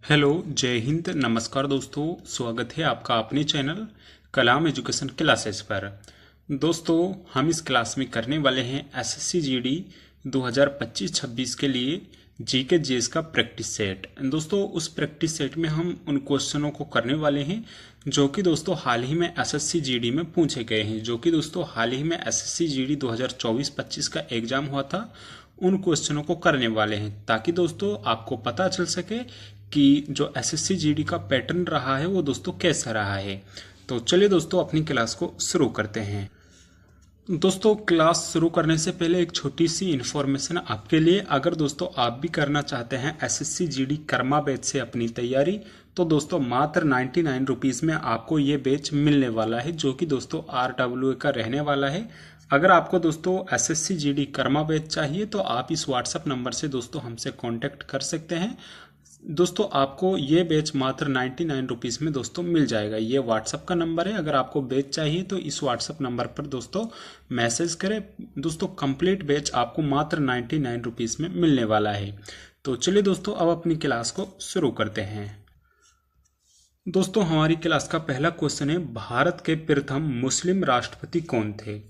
Hello, जय हिंद, नमस्कार दोस्तों। स्वागत है आपका अपने चैनल कलाम एजुकेशन क्लासेस पर। दोस्तों, हम इस क्लास में करने वाले हैं एसएससी जीडी 2025-26 के लिए जीके जीएस का प्रैक्टिस सेट। दोस्तों, उस प्रैक्टिस सेट में हम उन क्वेश्चनों को करने वाले हैं जो कि दोस्तों हाल ही में एसएससी जीडी में पूछे गए हैं, जो कि दोस्तों हाल ही में एसएससी जीडी 2024-25 का एग्जाम हुआ था। उन क्वेश्चनों को करने वाले हैं ताकि दोस्तों आपको पता चल सके कि जो एसएससी जीडी का पैटर्न रहा है वो दोस्तों कैसा रहा है। तो चलिए दोस्तों अपनी क्लास को शुरू करते हैं। दोस्तों, क्लास शुरू करने से पहले एक छोटी सी इन्फॉर्मेशन आपके लिए। अगर दोस्तों आप भी करना चाहते हैं एसएससी जीडी कर्मा बैच से अपनी तैयारी, तो दोस्तों मात्र 99 रुपीज़ में आपको ये बैच मिलने वाला है, जो कि दोस्तों RWA का रहने वाला है। अगर आपको दोस्तों एसएससी जीडी कर्मा बैच चाहिए तो आप इस व्हाट्सएप नंबर से दोस्तों हमसे कांटेक्ट कर सकते हैं। दोस्तों आपको ये बैच मात्र 99 रुपीज़ में दोस्तों मिल जाएगा। ये व्हाट्सएप का नंबर है। अगर आपको बैच चाहिए तो इस व्हाट्सएप नंबर पर दोस्तों मैसेज करें। दोस्तों कंप्लीट बैच आपको मात्र 99 रुपीज़ में मिलने वाला है। तो चलिए दोस्तों अब अपनी क्लास को शुरू करते हैं। दोस्तों हमारी क्लास का पहला क्वेश्चन है, भारत के प्रथम मुस्लिम राष्ट्रपति कौन थे।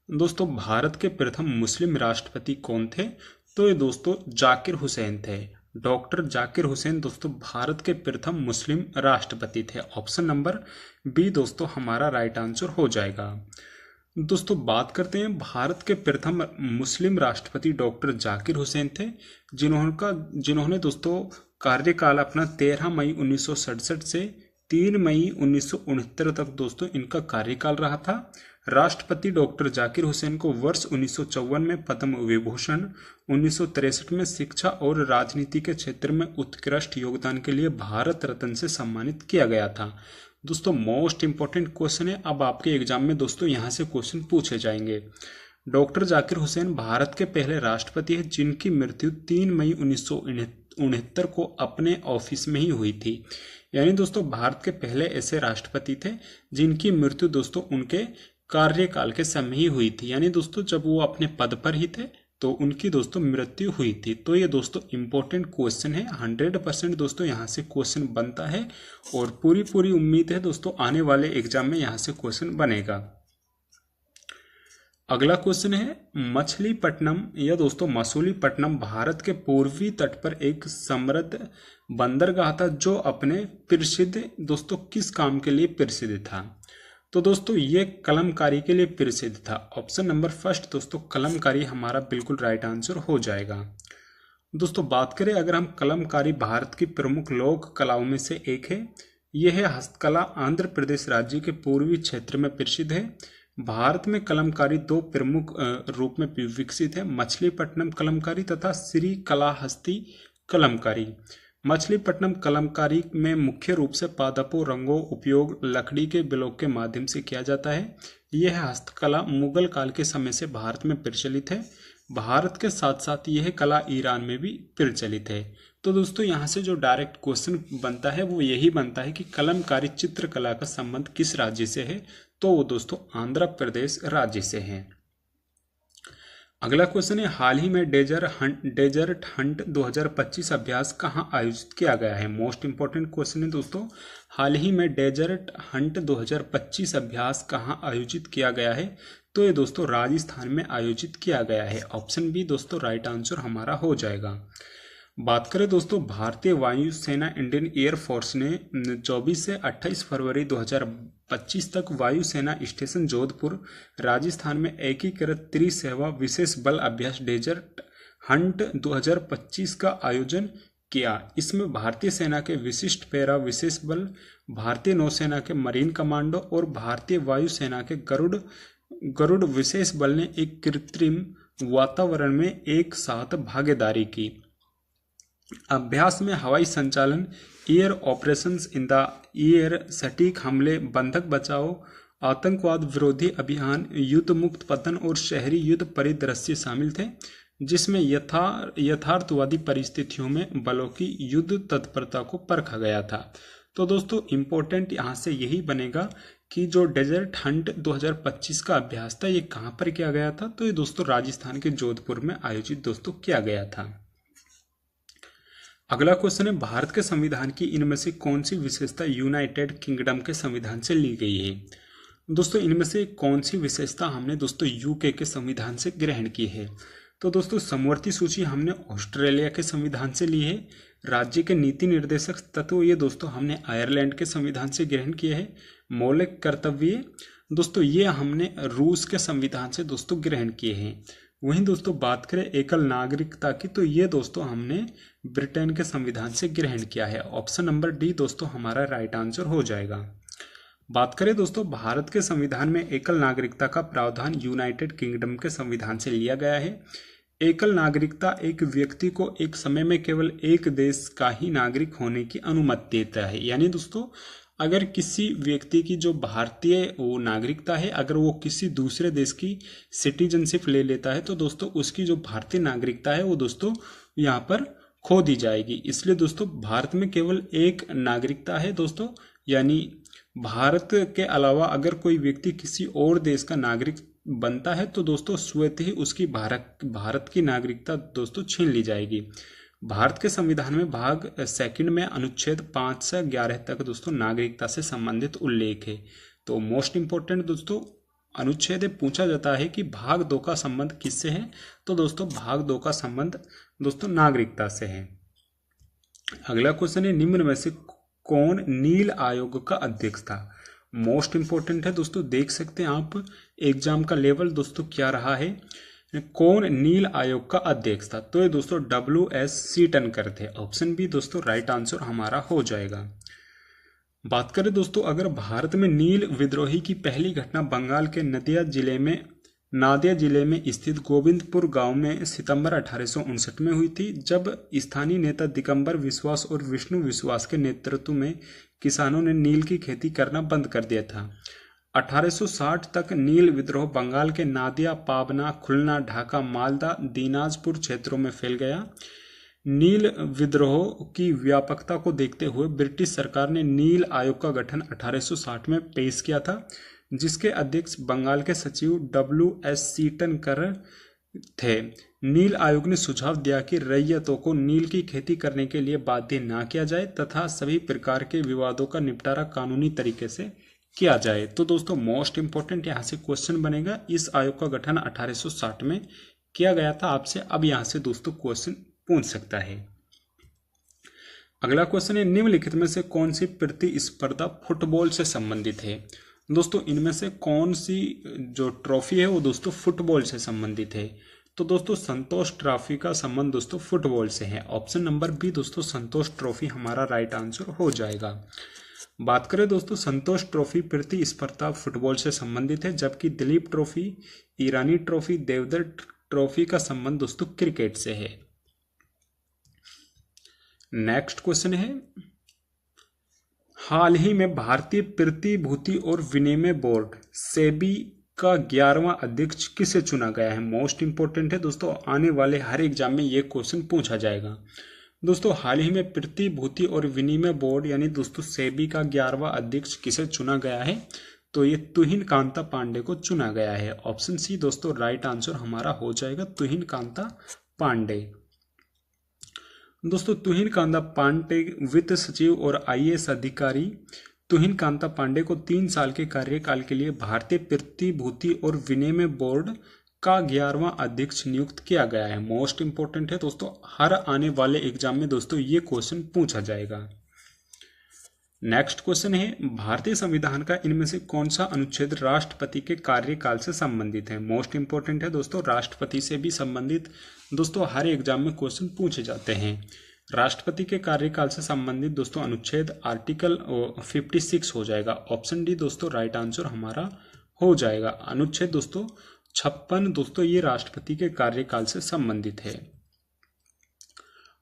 दोस्तों भारत के प्रथम मुस्लिम राष्ट्रपति कौन थे, तो ये दोस्तों जाकिर हुसैन थे। डॉक्टर जाकिर हुसैन दोस्तों भारत के प्रथम मुस्लिम राष्ट्रपति थे। ऑप्शन नंबर बी दोस्तों हमारा राइट आंसर हो जाएगा। दोस्तों बात करते हैं, भारत के प्रथम मुस्लिम राष्ट्रपति डॉक्टर जाकिर हुसैन थे, जिन्होंने दोस्तों कार्यकाल अपना 13 मई 1967 से 3 मई 1969 तक दोस्तों इनका कार्यकाल रहा था। राष्ट्रपति डॉक्टर जाकिर हुसैन को वर्ष 1954 में पद्म विभूषण, 1963 में शिक्षा और राजनीति के क्षेत्र में उत्कृष्ट योगदान के लिए भारत रत्न से सम्मानित किया गया था। दोस्तों मोस्ट इंपॉर्टेंट क्वेश्चन है, अब आपके एग्जाम में दोस्तों यहाँ से क्वेश्चन पूछे जाएंगे। डॉक्टर जाकिर हुसैन भारत के पहले राष्ट्रपति हैं जिनकी मृत्यु 3 मई 1969 को अपने ऑफिस में ही हुई थी। यानी दोस्तों भारत के पहले ऐसे राष्ट्रपति थे जिनकी मृत्यु दोस्तों उनके कार्यकाल के समय ही हुई थी। यानी दोस्तों जब वो अपने पद पर ही थे तो उनकी दोस्तों मृत्यु हुई थी। तो ये दोस्तों इंपॉर्टेंट क्वेश्चन है, 100% दोस्तों यहाँ से क्वेश्चन बनता है और पूरी उम्मीद है दोस्तों आने वाले एग्जाम में यहाँ से क्वेश्चन बनेगा। अगला क्वेश्चन है, मछलीपट्टनम या दोस्तों मसूलीपट्टनम भारत के पूर्वी तट पर एक समृद्ध बंदरगाह था जो अपने प्रसिद्ध दोस्तों किस काम के लिए प्रसिद्ध था। तो दोस्तों ये कलमकारी के लिए प्रसिद्ध था। ऑप्शन नंबर फर्स्ट दोस्तों कलमकारी हमारा बिल्कुल राइट आंसर हो जाएगा। दोस्तों बात करें अगर हम कलमकारी भारत की प्रमुख लोक कलाओं में से एक है। यह हस्तकला आंध्र प्रदेश राज्य के पूर्वी क्षेत्र में प्रसिद्ध है। भारत में कलमकारी दो प्रमुख रूप में विकसित है, मछलीपट्टनम कलमकारी तथा श्री कलाहस्ती कलमकारी। मछलीपट्टनम कलमकारी में मुख्य रूप से पादपों रंगों उपयोग लकड़ी के ब्लॉक के माध्यम से किया जाता है। यह हस्तकला मुगल काल के समय से भारत में प्रचलित है। भारत के साथ साथ यह कला ईरान में भी प्रचलित है। तो दोस्तों यहाँ से जो डायरेक्ट क्वेश्चन बनता है वो यही बनता है कि कलमकारी चित्रकला का संबंध किस राज्य से है, तो वो दोस्तों आंध्र प्रदेश राज्य से है। अगला क्वेश्चन है, हाल ही में डेजर्ट हंट 2025 अभ्यास कहाँ आयोजित किया गया है। मोस्ट इंपॉर्टेंट क्वेश्चन है दोस्तों, हाल ही में डेजर्ट हंट 2025 अभ्यास कहाँ आयोजित किया गया है, तो ये दोस्तों राजस्थान में आयोजित किया गया है। ऑप्शन बी दोस्तों राइट आंसर हमारा हो जाएगा। बात करें दोस्तों, भारतीय वायुसेना इंडियन एयरफोर्स ने 24 से 28 फरवरी 2025 तक वायुसेना स्टेशन जोधपुर राजस्थान में एकीकृत त्रिसेवा विशेष बल अभ्यास डेजर्ट हंट 2025 का आयोजन किया। इसमें भारतीय सेना के विशिष्ट पैरा विशेष बल, भारतीय नौसेना के मरीन कमांडो और भारतीय वायुसेना के गरुड़ विशेष बल ने एक कृत्रिम वातावरण में एक साथ भागीदारी की। अभ्यास में हवाई संचालन, air operations in the air, सटीक हमले, बंधक बचाओ, आतंकवाद विरोधी अभियान, युद्ध मुक्त पतन और शहरी युद्ध परिदृश्य शामिल थे, जिसमें यथार्थवादी परिस्थितियों में बलों की युद्ध तत्परता को परखा गया था। तो दोस्तों इंपॉर्टेंट यहाँ से यही बनेगा कि जो डेजर्ट हंट 2025 का अभ्यास था ये कहाँ पर किया गया था, तो ये दोस्तों राजस्थान के जोधपुर में आयोजित दोस्तों किया गया था। अगला क्वेश्चन है, भारत के संविधान की इनमें से कौन सी विशेषता यूनाइटेड किंगडम के संविधान से ली गई है। दोस्तों इनमें से कौन सी विशेषता हमने दोस्तों यूके के संविधान से ग्रहण की है। तो दोस्तों समवर्ती सूची हमने ऑस्ट्रेलिया के संविधान से ली है। राज्य के नीति निर्देशक तत्व ये दोस्तों हमने आयरलैंड के संविधान से ग्रहण किए हैं। मौलिक कर्तव्य दोस्तों ये हमने रूस के संविधान से दोस्तों ग्रहण किए हैं। वहीं दोस्तों बात करें एकल नागरिकता की, तो ये दोस्तों हमने ब्रिटेन के संविधान से ग्रहण किया है। ऑप्शन नंबर डी दोस्तों हमारा राइट आंसर हो जाएगा। बात करें दोस्तों भारत के संविधान में एकल नागरिकता का प्रावधान यूनाइटेड किंगडम के संविधान से लिया गया है। एकल नागरिकता एक व्यक्ति को एक समय में केवल एक देश का ही नागरिक होने की अनुमति देता है। यानी दोस्तों अगर किसी व्यक्ति की जो भारतीय वो नागरिकता है, अगर वो किसी दूसरे देश की सिटीजनशिप ले लेता है तो दोस्तों उसकी जो भारतीय नागरिकता है वो दोस्तों यहाँ पर खो दी जाएगी। इसलिए दोस्तों भारत में केवल एक नागरिकता है दोस्तों, यानी भारत के अलावा अगर कोई व्यक्ति किसी और देश का नागरिक बनता है तो दोस्तों स्वतः ही उसकी भारत की नागरिकता दोस्तों छीन ली जाएगी। भारत के संविधान में भाग सेकंड में अनुच्छेद 5 से 11 तक दोस्तों नागरिकता से संबंधित उल्लेख है। तो मोस्ट इंपोर्टेंट दोस्तों अनुच्छेद पूछा जाता है कि भाग 2 का संबंध किससे है, तो दोस्तों भाग 2 का संबंध दोस्तों नागरिकता से है। अगला क्वेश्चन है, निम्न में से कौन नील आयोग का अध्यक्ष था। मोस्ट इंपोर्टेंट है दोस्तों, देख सकते हैं आप एग्जाम का लेवल दोस्तों क्या रहा है। कौन नील आयोग का अध्यक्ष था, तो ये दोस्तों WS सीटनकर थे। ऑप्शन बी दोस्तों राइट आंसर हमारा हो जाएगा। बात करें दोस्तों अगर भारत में नील विद्रोही की पहली घटना बंगाल के नादिया जिले में स्थित गोविंदपुर गांव में सितंबर 1859 में हुई थी, जब स्थानीय नेता दिगंबर विश्वास और विष्णु विश्वास के नेतृत्व में किसानों ने नील की खेती करना बंद कर दिया था। 1860 तक नील विद्रोह बंगाल के नादिया, पाबना, खुलना, ढाका, मालदा, दीनाजपुर क्षेत्रों में फैल गया। नील विद्रोह की व्यापकता को देखते हुए ब्रिटिश सरकार ने नील आयोग का गठन 1860 में पेश किया था, जिसके अध्यक्ष बंगाल के सचिव WS सीटनकर थे। नील आयोग ने सुझाव दिया कि रैयतों को नील की खेती करने के लिए बाध्य न किया जाए तथा सभी प्रकार के विवादों का निपटारा कानूनी तरीके से किया जाए। तो दोस्तों मोस्ट इंपोर्टेंट यहाँ से क्वेश्चन बनेगा, इस आयोग का गठन 1860 में किया गया था। आपसे अब यहाँ से दोस्तों क्वेश्चन पूछ सकता है। अगला क्वेश्चन है, निम्नलिखित में से कौन सी प्रतिस्पर्धा फुटबॉल से संबंधित है। दोस्तों इनमें से कौन सी जो ट्रॉफी है वो दोस्तों फुटबॉल से संबंधित है। तो दोस्तों संतोष ट्रॉफी का संबंध दोस्तों फुटबॉल से है। ऑप्शन नंबर बी दोस्तों संतोष ट्रॉफी हमारा राइट आंसर हो जाएगा। बात करें दोस्तों संतोष ट्रॉफी प्रतिस्पर्धा फुटबॉल से संबंधित है, जबकि दिलीप ट्रॉफी, ईरानी ट्रॉफी, देवधर ट्रॉफी का संबंध दोस्तों क्रिकेट से है। नेक्स्ट क्वेश्चन है, हाल ही में भारतीय प्रतिभूति और विनिमय बोर्ड सेबी का 11वां अध्यक्ष किसे चुना गया है। मोस्ट इंपोर्टेंट है दोस्तों, आने वाले हर एग्जाम में ये क्वेश्चन पूछा जाएगा। दोस्तों हाल ही में प्रतिभूति और विनिमय बोर्ड यानी दोस्तों सेबी का 11वां अध्यक्ष किसे चुना गया है, तो ये तुहिन कांता पांडे को चुना गया है। ऑप्शन सी दोस्तों राइट आंसर हमारा हो जाएगा, तुहिन कांता पांडे। दोस्तों तुहिन कांता पांडे वित्त सचिव और IAS अधिकारी तुहिन कांता पांडे को 3 साल के कार्यकाल के लिए भारतीय प्रतिभूति और विनिमय बोर्ड का 11वां अध्यक्ष नियुक्त किया गया है। मोस्ट इंपोर्टेंट है दोस्तों, हर आने वाले एग्जाम में दोस्तों ये क्वेश्चन पूछा जाएगा। नेक्स्ट क्वेश्चन है, भारतीय संविधान का इनमें से कौन सा अनुच्छेद राष्ट्रपति के कार्यकाल से संबंधित है। मोस्ट इंपोर्टेंट है दोस्तों, राष्ट्रपति से भी संबंधित दोस्तों हर एग्जाम में क्वेश्चन पूछे जाते हैं। राष्ट्रपति के कार्यकाल से संबंधित दोस्तों अनुच्छेद आर्टिकल 56 हो जाएगा। ऑप्शन डी दोस्तों राइट आंसर हमारा हो जाएगा। अनुच्छेद दोस्तों 56 दोस्तों ये राष्ट्रपति के कार्यकाल से संबंधित है।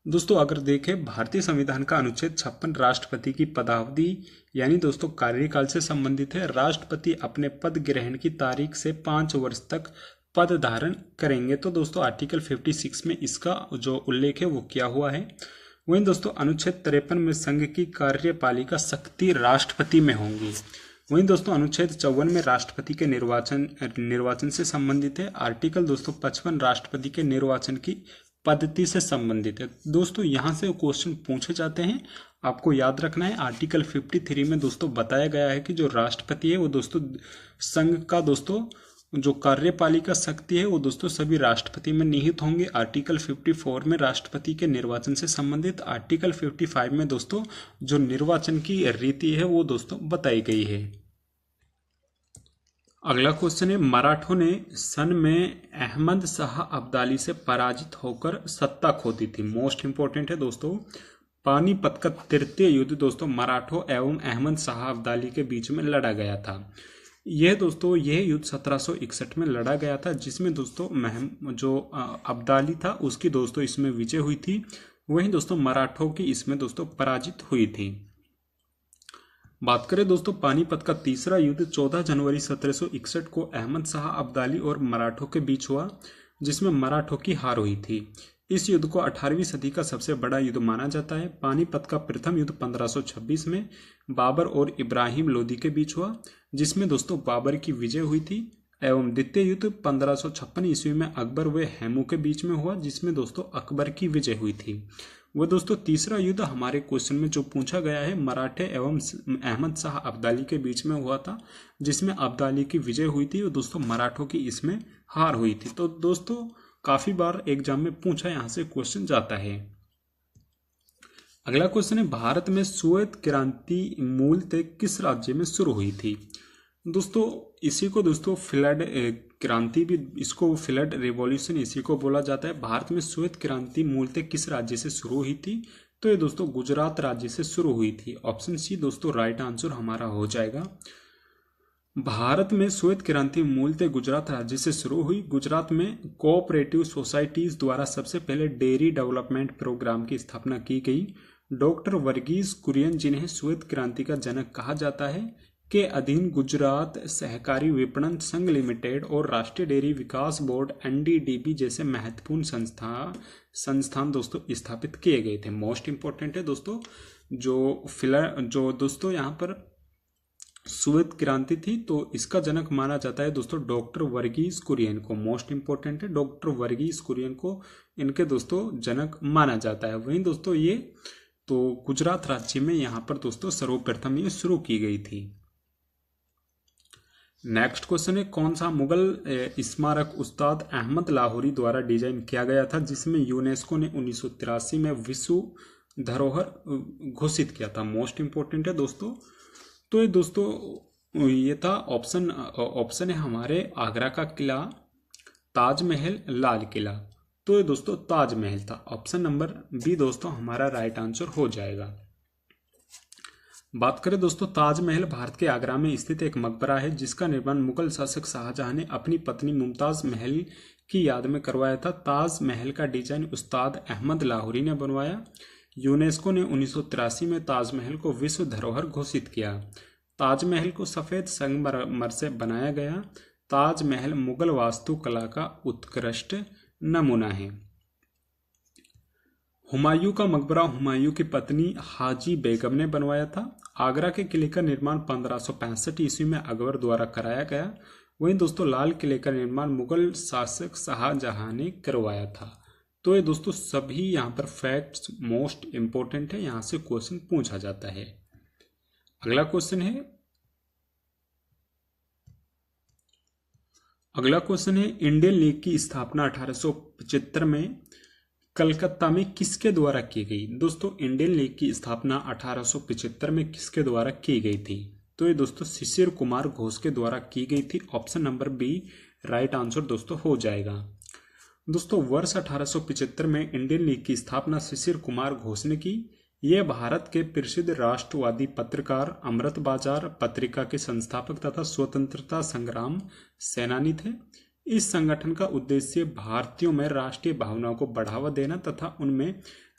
दोस्तों अगर देखें भारतीय संविधान का अनुच्छेद 56 राष्ट्रपति की पदावधि यानी दोस्तों कार्यकाल से संबंधित है। राष्ट्रपति अपने पद ग्रहण की तारीख से 5 वर्ष तक पद धारण करेंगे। तो दोस्तों आर्टिकल 56 में इसका जो उल्लेख है वो किया हुआ है। वहीं दोस्तों अनुच्छेद 53 में संघ की कार्यपालिका शक्ति राष्ट्रपति में होंगी। वहीं दोस्तों अनुच्छेद 54 में राष्ट्रपति के निर्वाचन से संबंधित है। आर्टिकल दोस्तों 55 राष्ट्रपति के निर्वाचन की पद्धति से संबंधित है। दोस्तों यहाँ से क्वेश्चन पूछे जाते हैं, आपको याद रखना है। आर्टिकल 53 में दोस्तों बताया गया है कि जो राष्ट्रपति है वो दोस्तों संघ का दोस्तों जो कार्यपालिका शक्ति है वो दोस्तों सभी राष्ट्रपति में निहित होंगे। आर्टिकल 54 में राष्ट्रपति के निर्वाचन से संबंधित, आर्टिकल 55 में दोस्तों जो निर्वाचन की रीति है वो दोस्तों बताई गई है। अगला क्वेश्चन है, मराठों ने सन में अहमद शाह अब्दाली से पराजित होकर सत्ता खो दी थी। मोस्ट इंपोर्टेंट है दोस्तों। पानीपत का तृतीय युद्ध दोस्तों मराठों एवं अहमद शाह अब्दाली के बीच में लड़ा गया था। यह दोस्तों यह युद्ध 1761 में लड़ा गया था, जिसमें दोस्तों जो अब्दाली था उसकी दोस्तों इसमें विजय हुई थी। वहीं दोस्तों मराठों की इसमें दोस्तों पराजित हुई थी। बात करें दोस्तों पानीपत का तीसरा युद्ध 14 जनवरी 1761 को अहमद शाह अब्दाली और मराठों के बीच हुआ, जिसमें मराठों की हार हुई थी। इस युद्ध को 18वीं सदी का सबसे बड़ा युद्ध माना जाता है। पानीपत का प्रथम युद्ध 1526 में बाबर और इब्राहिम लोदी के बीच हुआ, जिसमें दोस्तों बाबर की विजय हुई थी। एवं द्वितीय युद्ध 1556 ईस्वी में अकबर व हेमू के बीच में हुआ, जिसमें दोस्तों अकबर की विजय हुई थी। वो दोस्तों तीसरा युद्ध हमारे क्वेश्चन में जो पूछा गया है मराठे एवं अहमद शाह अब्दाली के बीच में हुआ था, जिसमें अब्दाली की विजय हुई थी और दोस्तों मराठों की इसमें हार हुई थी। तो दोस्तों काफी बार एग्जाम में पूछा यहां से क्वेश्चन जाता है। अगला क्वेश्चन है, भारत में श्वेत क्रांति मूलतः किस राज्य में शुरू हुई थी। दोस्तों इसी को दोस्तों फ्लड क्रांति भी, इसको फ्लड रिवॉल्यूशन इसी को बोला जाता है। भारत में श्वेत क्रांति मूलतः किस राज्य से शुरू हुई थी, तो ये दोस्तों गुजरात राज्य से शुरू हुई थी। ऑप्शन सी दोस्तों राइट आंसर हमारा हो जाएगा। भारत में श्वेत क्रांति मूलतः गुजरात राज्य से शुरू हुई। गुजरात में कोऑपरेटिव सोसाइटीज द्वारा सबसे पहले डेयरी डेवलपमेंट प्रोग्राम की स्थापना की गई। डॉक्टर वर्गीस कुरियन, जिन्हें श्वेत क्रांति का जनक कहा जाता है, के अधीन गुजरात सहकारी विपणन संघ लिमिटेड और राष्ट्रीय डेयरी विकास बोर्ड NDDB जैसे महत्वपूर्ण संस्थान दोस्तों स्थापित किए गए थे। मोस्ट इंपोर्टेंट है दोस्तों जो दोस्तों यहाँ पर श्वेत क्रांति थी, तो इसका जनक माना जाता है दोस्तों डॉक्टर वर्गीस कुरियन को। मोस्ट इंपोर्टेंट है, डॉक्टर वर्गीस कुरियन को इनके दोस्तों जनक माना जाता है। वहीं दोस्तों ये तो गुजरात राज्य में यहाँ पर दोस्तों सर्वप्रथम ये शुरू की गई थी। नेक्स्ट क्वेश्चन है, कौन सा मुगल स्मारक उस्ताद अहमद लाहौरी द्वारा डिजाइन किया गया था, जिसमें यूनेस्को ने 1983 में विश्व धरोहर घोषित किया था। मोस्ट इंपोर्टेंट है दोस्तों। तो ये दोस्तों ये था ऑप्शन है हमारे आगरा का किला, ताजमहल, लाल किला। तो ये दोस्तों ताजमहल था। ऑप्शन नंबर बी दोस्तों हमारा राइट आंसर हो जाएगा। बात करें दोस्तों ताजमहल भारत के आगरा में स्थित एक मकबरा है, जिसका निर्माण मुगल शासक शाहजहां ने अपनी पत्नी मुमताज महल की याद में करवाया था। ताजमहल का डिजाइन उस्ताद अहमद लाहौरी ने बनवाया। यूनेस्को ने 1983 में ताजमहल को विश्व धरोहर घोषित किया। ताजमहल को सफेद संगमरमर से बनाया गया। ताजमहल मुगल वास्तुकला का उत्कृष्ट नमूना है। हुमायूं का मकबरा हुमायूं की पत्नी हाजी बेगम ने बनवाया था। आगरा के किले का निर्माण 1565 ईस्वी में अकबर द्वारा कराया गया। वहीं दोस्तों लाल किले का निर्माण मुगल शासक शाहजहां ने करवाया था। तो ये दोस्तों सभी यहाँ पर फैक्ट्स मोस्ट इंपोर्टेंट है, यहाँ से क्वेश्चन पूछा जाता है। अगला क्वेश्चन है इंडियन लीग की स्थापना 1875 में कलकत्ता में किसके द्वारा की गई। दोस्तों इंडियन लीग की स्थापना 1875 में किसके द्वारा की गई थी, तो ये दोस्तों शिशिर कुमार घोष के द्वारा की गई थी। Option number B right answer दोस्तों हो जाएगा। दोस्तों वर्ष 1875 में इंडियन लीग की स्थापना शिशिर कुमार घोष ने की। यह भारत के प्रसिद्ध राष्ट्रवादी पत्रकार, अमृत बाजार पत्रिका के संस्थापक तथा स्वतंत्रता संग्राम सेनानी थे। इस संगठन का उद्देश्य भारतीयों में राष्ट्रीय भावनाओं को बढ़ावा देना तथा उनमें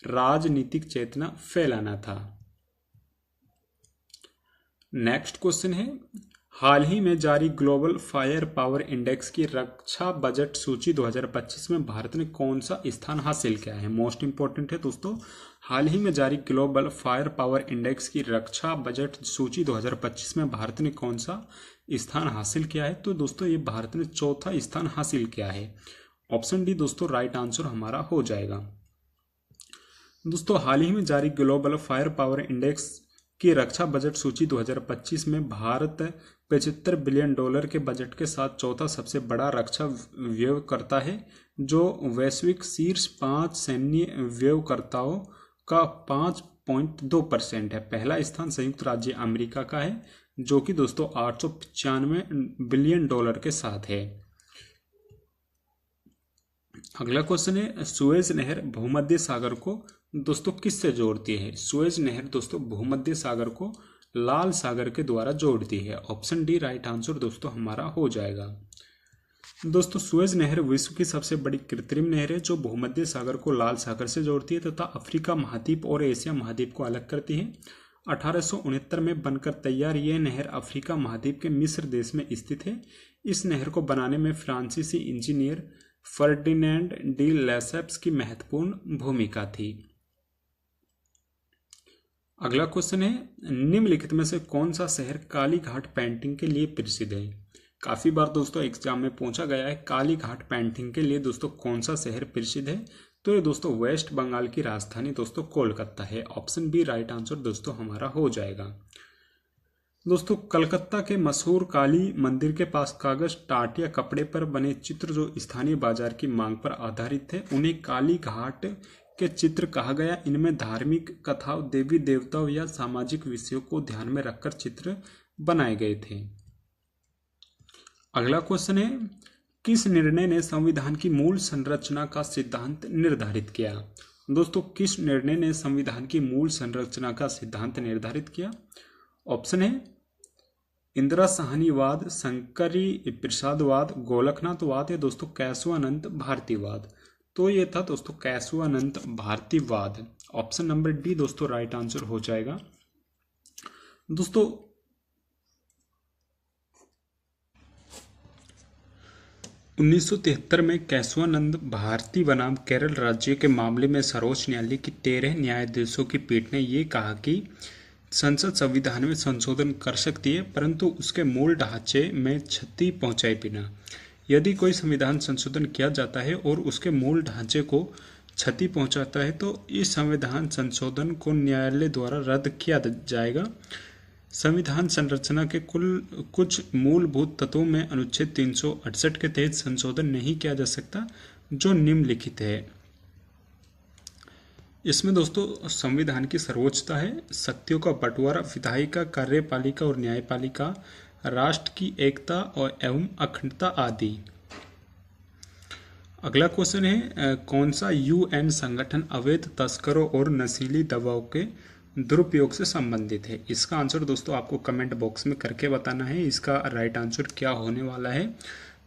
राजनीतिक चेतना फैलाना था। नेक्स्ट क्वेश्चन है, हाल ही में जारी ग्लोबल फायर पावर इंडेक्स की रक्षा बजट सूची 2025 में भारत ने कौन सा स्थान हासिल किया है। मोस्ट इंपोर्टेंट है दोस्तों, हाल ही में जारी ग्लोबल फायर पावर इंडेक्स की रक्षा बजट सूची 2025 में भारत ने कौन सा स्थान हासिल किया है, तो दोस्तों ये भारत ने चौथा स्थान हासिल किया है। ऑप्शन डी दोस्तों राइट आंसर हमारा हो जाएगा। दोस्तों हाल ही में जारी ग्लोबल फायर पावर इंडेक्स की रक्षा बजट सूची 2025 में भारत $75 बिलियन के बजट के साथ चौथा सबसे बड़ा रक्षा व्ययकर्ता है, जो वैश्विक शीर्ष 5 सैन्य व्ययकर्ताओं का 5.2% है। पहला स्थान संयुक्त राज्य अमेरिका का है, जो कि दोस्तों $895 बिलियन के साथ है। अगला क्वेश्चन है, सुएज नहर भूमध्य सागर को दोस्तों किससे जोड़ती है? सुएज नहर दोस्तों भूमध्य सागर को लाल सागर के द्वारा जोड़ती है। ऑप्शन डी राइट आंसर दोस्तों हमारा हो जाएगा। दोस्तों सुएज नहर विश्व की सबसे बड़ी कृत्रिम नहर है, जो भूमध्य सागर को लाल सागर से जोड़ती है तथा अफ्रीका महाद्वीप और एशिया महाद्वीप को अलग करती है। 1869 में बनकर तैयार यह नहर अफ्रीका महाद्वीप के मिस्र देश में स्थित है। इस नहर को बनाने में फ्रांसीसी इंजीनियर फर्डिनेंड डी लेसेप्स की महत्वपूर्ण भूमिका थी। अगला क्वेश्चन है, निम्नलिखित में से कौन सा शहर काली घाट पेंटिंग के लिए प्रसिद्ध है? काफी बार दोस्तों एग्जाम में पूछा गया है काली घाट पेंटिंग के लिए दोस्तों कौन सा शहर प्रसिद्ध है? तो ये दोस्तों वेस्ट बंगाल की राजधानी दोस्तों कोलकाता है। ऑप्शन बी राइट आंसर दोस्तों हमारा हो जाएगा। दोस्तों कलकत्ता के मशहूर काली मंदिर के पास कागज, टाट या कपड़े पर बने चित्र जो स्थानीय बाजार की मांग पर आधारित थे, उन्हें काली घाट के चित्र कहा गया। इनमें धार्मिक कथाओं, देवी देवताओं या सामाजिक विषयों को ध्यान में रखकर चित्र बनाए गए थे। अगला क्वेश्चन है, किस निर्णय ने संविधान की मूल संरचना का सिद्धांत निर्धारित किया? दोस्तों किस निर्णय ने संविधान की मूल संरचना का सिद्धांत निर्धारित किया? ऑप्शन है इंदिरा साहनीवाद, शंकरी प्रसादवाद, गोलकनाथवाद या दोस्तों केशवानंद भारतीवाद। तो ये था दोस्तों केशवानंद भारतीवाद। ऑप्शन नंबर डी दोस्तों राइट आंसर हो जाएगा। दोस्तों 1973 में केशवानंद भारती बनाम केरल राज्य के मामले में सर्वोच्च न्यायालय की 13 न्यायाधीशों की पीठ ने यह कहा कि संसद संविधान में संशोधन कर सकती है, परंतु उसके मूल ढांचे में क्षति पहुंचाए बिना। यदि कोई संविधान संशोधन किया जाता है और उसके मूल ढांचे को क्षति पहुंचाता है, तो इस संविधान संशोधन को न्यायालय द्वारा रद्द किया जाएगा। संविधान संरचना के कुछ मूलभूत तत्वों में अनुच्छेद 368 के तहत संशोधन नहीं किया जा सकता, जो निम्नलिखित है। इसमें दोस्तों संविधान की सर्वोच्चता है, शक्तियों का बंटवारा, विधायिका, कार्यपालिका और न्यायपालिका, राष्ट्र की एकता और एवं अखंडता आदि। अगला क्वेश्चन है, कौन सा यूएन संगठन अवैध तस्करों और नशीली दवाओं के दुरुपयोग से संबंधित है? इसका आंसर दोस्तों आपको कमेंट बॉक्स में करके बताना है इसका राइट आंसर क्या होने वाला है।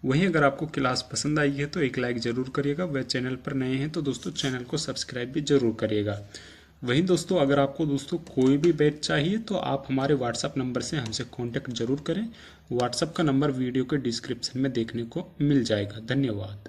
वहीं अगर आपको क्लास पसंद आई है तो एक लाइक जरूर करिएगा। वह चैनल पर नए हैं तो दोस्तों चैनल को सब्सक्राइब भी जरूर करिएगा। वहीं दोस्तों अगर आपको दोस्तों कोई भी बैच चाहिए तो आप हमारे व्हाट्सएप नंबर से हमसे कांटेक्ट जरूर करें। व्हाट्सएप का नंबर वीडियो के डिस्क्रिप्शन में देखने को मिल जाएगा। धन्यवाद।